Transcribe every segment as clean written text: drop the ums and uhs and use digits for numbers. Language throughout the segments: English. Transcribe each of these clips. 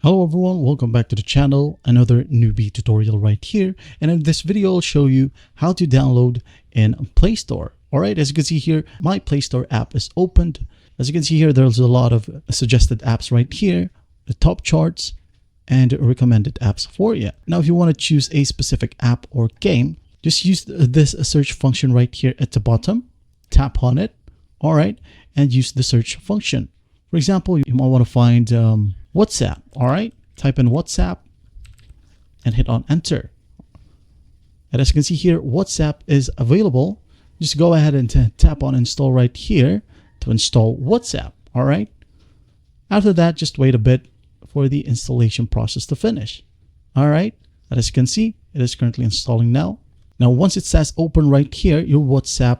Hello everyone, welcome back to the channel. Another newbie tutorial right here, and in this video I'll show you how to download in Play Store. Alright, as you can see here, my Play Store app is opened. As you can see here, there's a lot of suggested apps right here, the top charts, and recommended apps for you. Now if you want to choose a specific app or game, just use this search function right here at the bottom, tap on it, alright, and use the search function. For example, you might want to find WhatsApp. All right, type in WhatsApp and hit on enter. And as you can see here, WhatsApp is available. Just go ahead and tap on install right here to install WhatsApp. All right. After that, just wait a bit for the installation process to finish. All right. And as you can see, it is currently installing now. Now, once it says open right here, your WhatsApp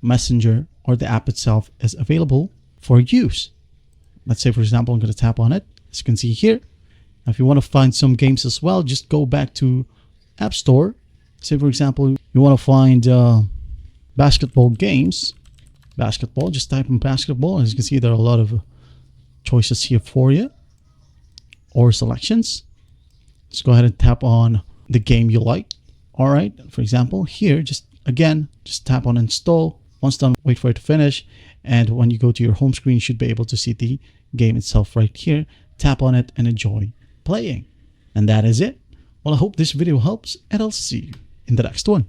Messenger or the app itself is available for use. Let's say, for example, I'm going to tap on it. As you can see here, now if you want to find some games as well, just go back to App Store. Say, for example, you want to find basketball games. Basketball, just type in basketball. As you can see, there are a lot of choices here for you or selections. Just go ahead and tap on the game you like. All right, for example, here, just tap on install. Once done, wait for it to finish. And when you go to your home screen, you should be able to see the game itself right here. Tap on it and enjoy playing. And that is it. Well, I hope this video helps, and I'll see you in the next one.